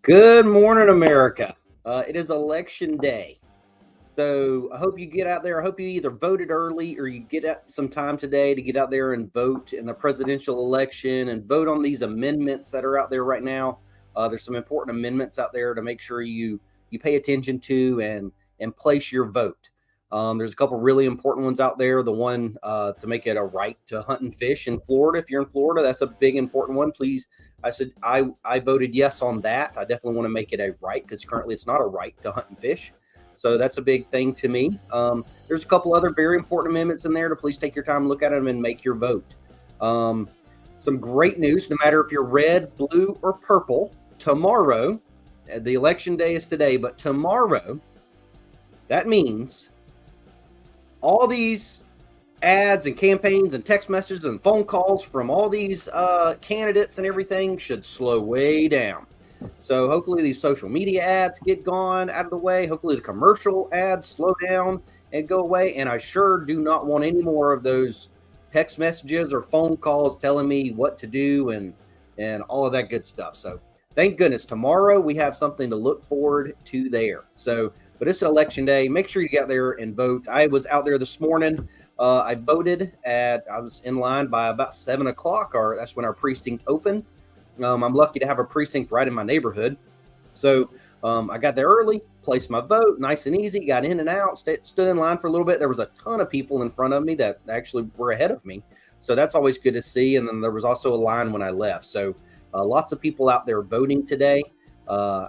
Good morning, America. It is election day. So I hope you get out there. I hope you either voted early or you get out some time today to get out there and vote in the presidential election and vote on these amendments that are out there right now. There's some important amendments out there to make sure you pay attention to and place your vote. There's a couple really important ones out there. The one to make it a right to hunt and fish in Florida. If you're in Florida, that's a big important one. Please, I voted yes on that. I definitely want to make it a right because currently it's not a right to hunt and fish. So that's a big thing to me. There's a couple other very important amendments in there to please take your time, look at them, and make your vote. Some great news, no matter if you're red, blue, or purple, tomorrow, the election day is today, but tomorrow, that means all these ads and campaigns and text messages and phone calls from all these candidates and everything should slow way down. So hopefully these social media ads get gone out of the way. Hopefully the commercial ads slow down and go away. And I sure do not want any more of those text messages or phone calls telling me what to do and all of that good stuff. So thank goodness tomorrow we have something to look forward to there. So, but it's election day. Make sure you get out there and vote. I was out there this morning. I voted I was in line by about 7 o'clock, or that's when our precinct opened. I'm lucky to have a precinct right in my neighborhood. So I got there early, placed my vote, nice and easy, got in and out, stood in line for a little bit. There was a ton of people in front of me that actually were ahead of me. So that's always good to see. And then there was also a line when I left. So lots of people out there voting today.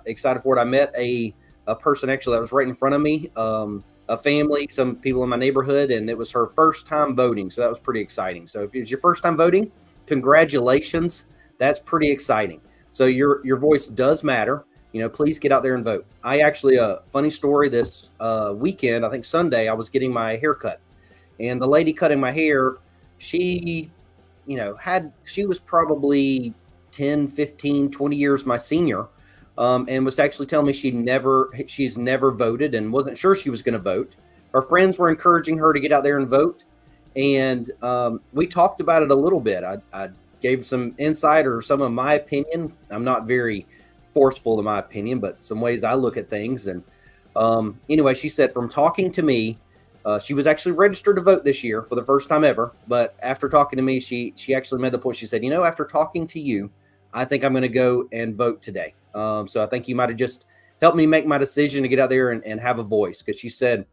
Excited for it. I met a person actually that was right in front of me, a family, some people in my neighborhood, and it was her first time voting. So that was pretty exciting. So if it's your first time voting, congratulations. That's pretty exciting. So your voice does matter. Please get out there and vote. I actually, a funny story, this weekend, I think Sunday, I was getting my hair cut. And the lady cutting my hair, she was probably 10, 15, 20 years my senior, and was actually telling me she's never voted and wasn't sure she was going to vote. Her friends were encouraging her to get out there and vote. And we talked about it a little bit. I gave some insight or some of my opinion. I'm not very forceful in my opinion, but some ways I look at things. And anyway, she said from talking to me, she was actually registered to vote this year for the first time ever. But after talking to me, she actually made the point. She said, after talking to you, I think I'm going to go and vote today. So I think you might have just helped me make my decision to get out there and have a voice. Because she said,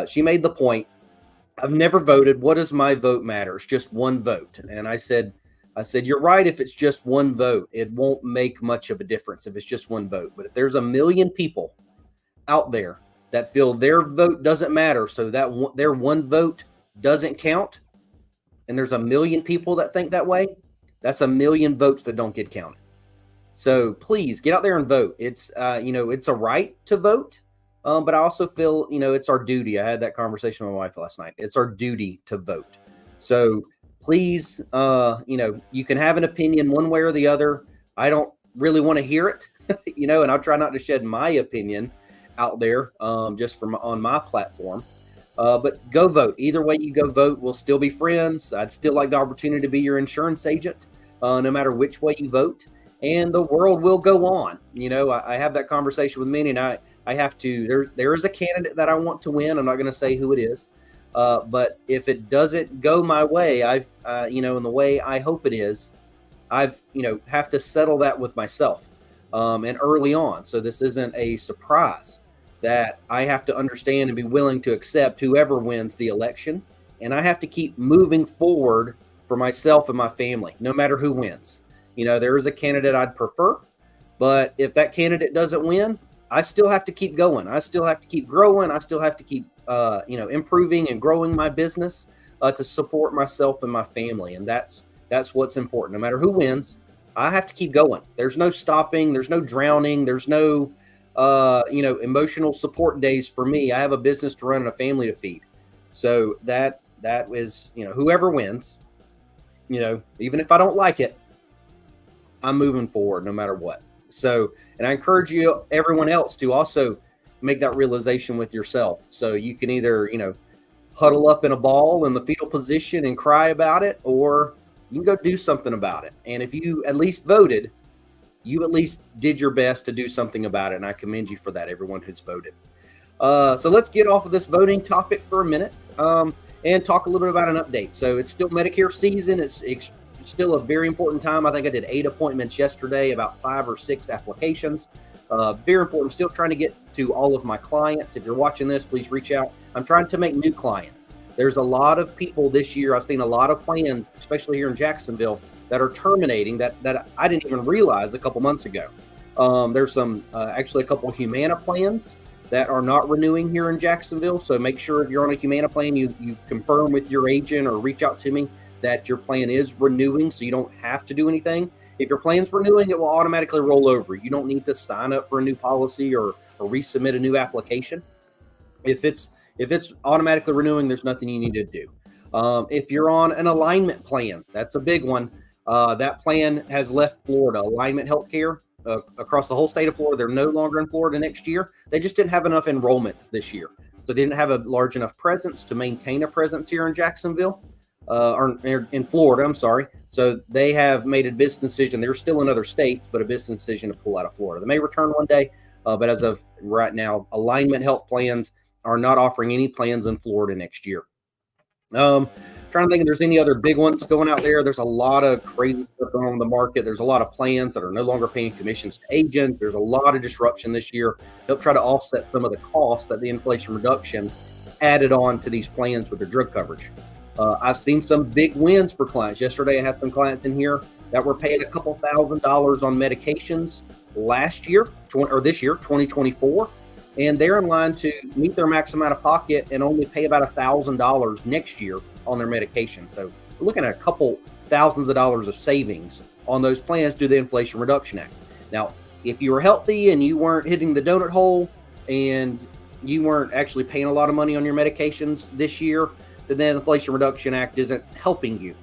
she made the point, I've never voted. What does my vote matter? It's just one vote. And I said, you're right. If it's just one vote, it won't make much of a difference if it's just one vote. But if there's 1 million people out there that feel their vote doesn't matter, so that their one vote doesn't count, and there's 1 million people that think that way, that's 1 million votes that don't get counted. So please get out there and vote. It's it's a right to vote, but I also feel it's our duty. I had that conversation with my wife last night. It's our duty to vote. So please, you can have an opinion one way or the other. I don't really want to hear it, and I'll try not to shed my opinion out there just from on my platform. But go vote. Either way you go vote, we'll still be friends. I'd still like the opportunity to be your insurance agent, no matter which way you vote. And the world will go on. I have that conversation with many, and I have to. There is a candidate that I want to win. I'm not going to say who it is. But if it doesn't go my way, in the way I hope it is, have to settle that with myself, and early on. So this isn't a surprise that I have to understand and be willing to accept whoever wins the election. And I have to keep moving forward for myself and my family, no matter who wins. There is a candidate I'd prefer, but if that candidate doesn't win, I still have to keep going. I still have to keep growing. I still have to keep, improving and growing my business to support myself and my family. And that's what's important. No matter who wins, I have to keep going. There's no stopping. There's no drowning. There's no, emotional support days for me. I have a business to run and a family to feed. So that is, whoever wins, even if I don't like it, I'm moving forward no matter what. So, and I encourage you, everyone else, to also make that realization with yourself. So you can either, huddle up in a ball in the fetal position and cry about it, or you can go do something about it. And if you at least voted, you at least did your best to do something about it, and I commend you for that, everyone who's voted. So let's get off of this voting topic for a minute and talk a little bit about an update. So it's still Medicare season. It's still a very important time. I think I did 8 appointments yesterday, about 5 or 6 applications. Very important. I'm still trying to get to all of my clients. If you're watching this, please reach out. I'm trying to make new clients. There's a lot of people this year. I've seen a lot of plans, especially here in Jacksonville, that are terminating that I didn't even realize a couple months ago. There's some actually a couple of Humana plans that are not renewing here in Jacksonville. So make sure if you're on a Humana plan, you confirm with your agent or reach out to me that your plan is renewing, so you don't have to do anything. If your plan's renewing, it will automatically roll over. You don't need to sign up for a new policy or resubmit a new application. If it's automatically renewing, there's nothing you need to do. If you're on an alignment plan, that's a big one. That plan has left Florida. Alignment Healthcare across the whole state of Florida. They're no longer in Florida next year. They just didn't have enough enrollments this year. So they didn't have a large enough presence to maintain a presence here in Jacksonville. Or in Florida, I'm sorry. So they have made a business decision. They're still in other states, but a business decision to pull out of Florida. They may return one day, but as of right now, Alignment Health Plans are not offering any plans in Florida next year. Trying to think if there's any other big ones going out there. There's a lot of crazy stuff going on in the market. There's a lot of plans that are no longer paying commissions to agents. There's a lot of disruption this year. They'll try to offset some of the costs that the Inflation Reduction added on to these plans with their drug coverage. I've seen some big wins for clients. Yesterday, I had some clients in here that were paid a couple $1,000s on medications last year, or this year, 2024, and they're in line to meet their maximum out of pocket and only pay about $1,000 next year on their medication. So we're looking at a couple thousands of dollars of savings on those plans due to the Inflation Reduction Act. Now, if you were healthy and you weren't hitting the donut hole and you weren't actually paying a lot of money on your medications this year, then the Inflation Reduction Act isn't helping you,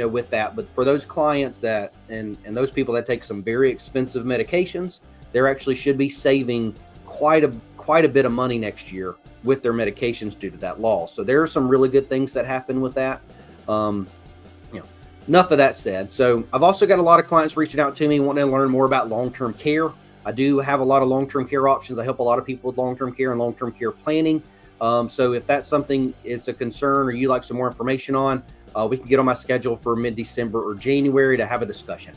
with that. But for those clients that and those people that take some very expensive medications, they actually should be saving quite a bit of money next year with their medications due to that law. So there are some really good things that happen with that. Enough of that said. So I've also got a lot of clients reaching out to me wanting to learn more about long-term care. I do have a lot of long-term care options. I help a lot of people with long-term care and long-term care planning. So if that's something it's a concern or you'd like some more information on, we can get on my schedule for mid-December or January to have a discussion,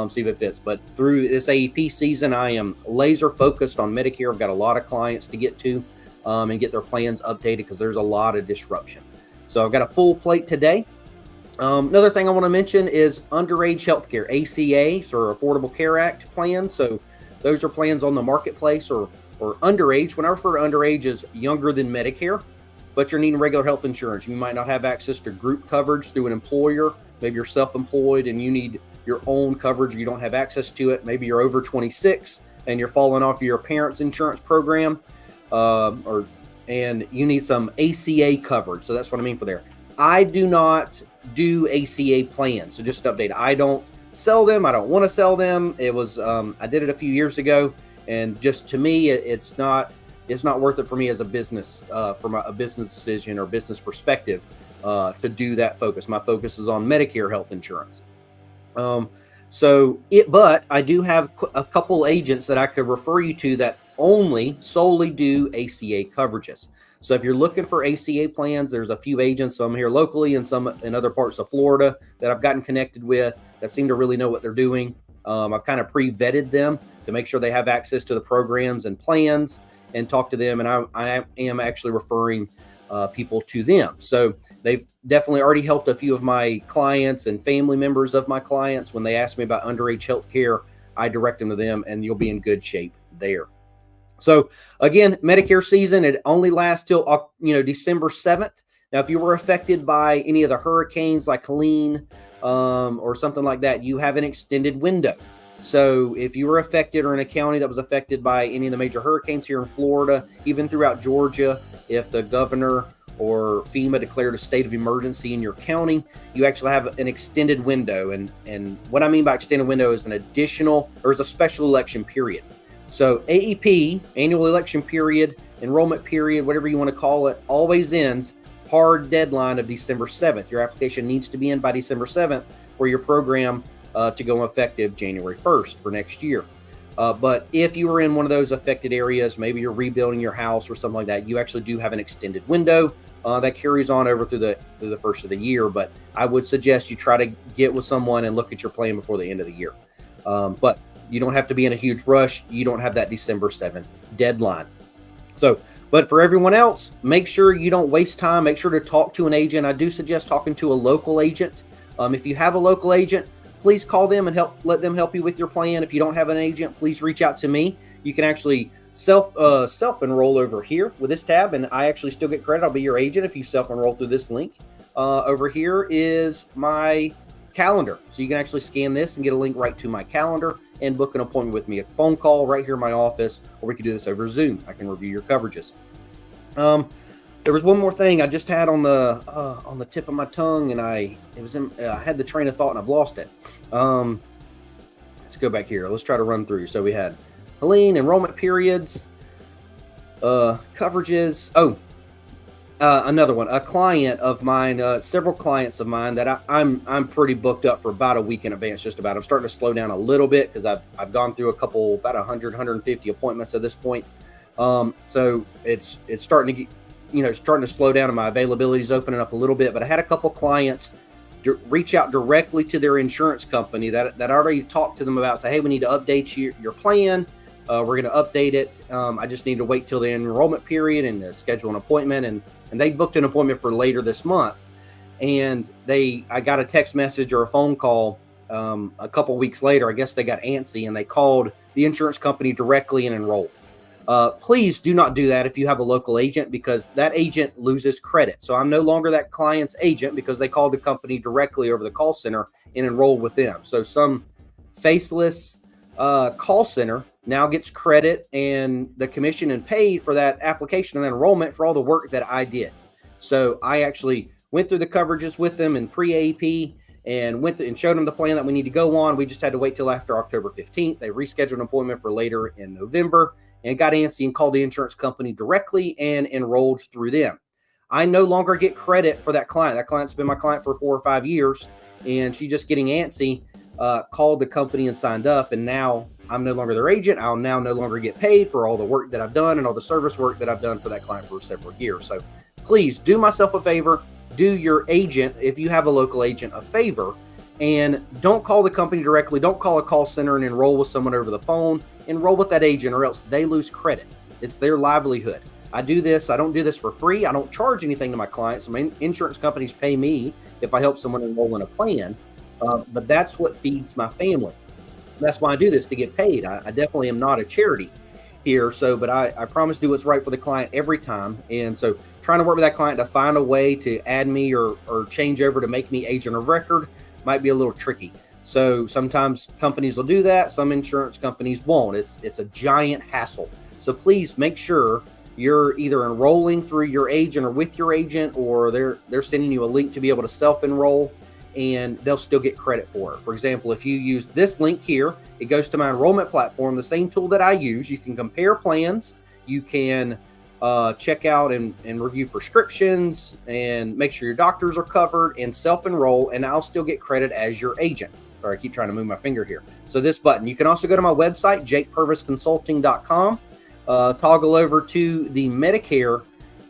see if it fits. But through this AEP season, I am laser focused on Medicare. I've got a lot of clients to get to and get their plans updated because there's a lot of disruption. So I've got a full plate today. Another thing I want to mention is underage healthcare, ACA, or Affordable Care Act plans. So those are plans on the marketplace or underage. When I refer to underage as younger than Medicare, but you're needing regular health insurance. You might not have access to group coverage through an employer. Maybe you're self-employed and you need your own coverage. You don't have access to it. Maybe you're over 26 and you're falling off of your parents' insurance program, and you need some ACA coverage. So that's what I mean for there. I do not do ACA plans. So just to update, I don't sell them. I don't want to sell them. It was I did it a few years ago. And just to me, it's not worth it for me as a business, from a business decision or business perspective, to do that focus. My focus is on Medicare health insurance. But I do have a couple agents that I could refer you to that solely do ACA coverages. So if you're looking for ACA plans, there's a few agents, some here locally and some in other parts of Florida that I've gotten connected with that seem to really know what they're doing. I've kind of pre-vetted them to make sure they have access to the programs and plans and talk to them. And I am actually referring people to them. So they've definitely already helped a few of my clients and family members of my clients. When they ask me about underage health care, I direct them to them, and you'll be in good shape there. So again, Medicare season, it only lasts till December 7th. Now, if you were affected by any of the hurricanes like Helene or something like that, you have an extended window. So if you were affected or in a county that was affected by any of the major hurricanes here in Florida, even throughout Georgia, if the governor or FEMA declared a state of emergency in your county, you actually have an extended window. And what I mean by extended window is is a special election period. So AEP, annual election period, enrollment period, whatever you want to call it, always ends hard deadline of December 7th. Your application needs to be in by December 7th for your program to go effective January 1st for next year. But if you are in one of those affected areas, maybe you're rebuilding your house or something like that, you actually do have an extended window that carries on over through the first of the year. But I would suggest you try to get with someone and look at your plan before the end of the year. But you don't have to be in a huge rush. You don't have that December 7th deadline. So, but for everyone else, make sure you don't waste time. Make sure to talk to an agent. I do suggest talking to a local agent. If you have a local agent, please call them and let them help you with your plan. If you don't have an agent, please reach out to me. You can actually self-enroll over here with this tab, and I actually still get credit. I'll be your agent if you self-enroll through this link. Over here is my calendar. So you can actually scan this and get a link right to my calendar and book an appointment with me. A phone call right here in my office, or we can do this over Zoom. I can review your coverages. There was one more thing I just had on the tip of my tongue, and I had the train of thought and I've lost it. Let's go back here. Let's try to run through. So we had Helene, enrollment periods, coverages. Another one. A client of mine, several clients of mine that I'm pretty booked up for about a week in advance. Just about. I'm starting to slow down a little bit because I've gone through about 150 appointments at this point. So it's starting to get, starting to slow down, and my availability is opening up a little bit. But I had a couple clients reach out directly to their insurance company that already talked to them about, say, hey, we need to update your plan. We're going to update it. I just need to wait till the enrollment period and schedule an appointment. And they booked an appointment for later this month. And I got a text message or a phone call a couple weeks later. I guess they got antsy and they called the insurance company directly and enrolled. Please do not do that if you have a local agent, because that agent loses credit. So I'm no longer that client's agent because they called the company directly over the call center and enrolled with them. So some faceless call center now gets credit and the commission and paid for that application and enrollment for all the work that I did. So I actually went through the coverages with them in pre-AEP and went and showed them the plan that we need to go on. We just had to wait till after October 15th. They rescheduled an appointment for later in November and got antsy and called the insurance company directly and enrolled through them. I no longer get credit for that client. That client's been my client for 4 or 5 years, and she just getting antsy, called the company and signed up, and now I'm no longer their agent. I'll now no longer get paid for all the work that I've done and all the service work that I've done for that client for several years. So please do myself a favor, do your agent, if you have a local agent, a favor, and don't call the company directly. Don't call a call center and enroll with someone over the phone. Enroll with that agent, or else they lose credit. It's their livelihood. I do this. I don't do this for free. I don't charge anything to my clients. I mean, insurance companies pay me if I help someone enroll in a plan, but that's what feeds my family. That's why I do this, to get paid. I definitely am not a charity here. So, but I promise to do what's right for the client every time. And so trying to work with that client to find a way to add me or change over to make me agent of record might be a little tricky. So sometimes companies will do that. Some insurance companies won't. It's a giant hassle. So please make sure you're either enrolling through your agent or with your agent, or they're sending you a link to be able to self-enroll, and they'll still get credit for it. For example, if you use this link here, it goes to my enrollment platform, the same tool that I use. You can compare plans. You can check out and review prescriptions and make sure your doctors are covered and self-enroll, and I'll still get credit as your agent. Or I keep trying to move my finger here. So this button, you can also go to my website, jakepurvisconsulting.com, toggle over to the Medicare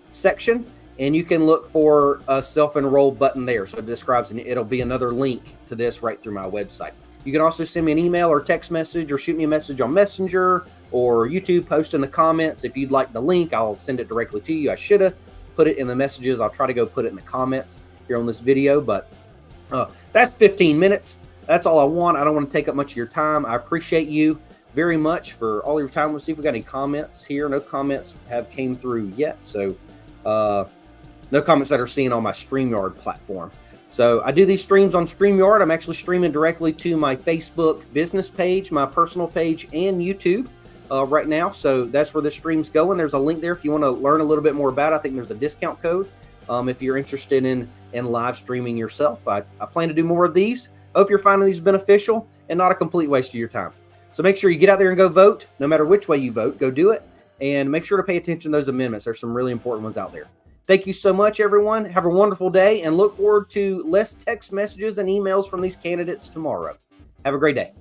section, and you can look for a self-enroll button there. So it describes, and it'll be another link to this right through my website. You can also send me an email or text message, or shoot me a message on Messenger or YouTube, post in the comments. If you'd like the link, I'll send it directly to you. I should have put it in the messages. I'll try to go put it in the comments here on this video, but that's 15 minutes. That's all I want. I don't want to take up much of your time. I appreciate you very much for all your time. Let's see if we got any comments here. No comments have came through yet. So no comments that are seen on my StreamYard platform. So I do these streams on StreamYard. I'm actually streaming directly to my Facebook business page, my personal page, and YouTube right now. So that's where the stream's going. There's a link there if you want to learn a little bit more about it. I think there's a discount code if you're interested in live streaming yourself. I plan to do more of these. I hope you're finding these beneficial and not a complete waste of your time. So make sure you get out there and go vote. No matter which way you vote, go do it. And make sure to pay attention to those amendments. There's some really important ones out there. Thank you so much, everyone. Have a wonderful day, and look forward to less text messages and emails from these candidates tomorrow. Have a great day.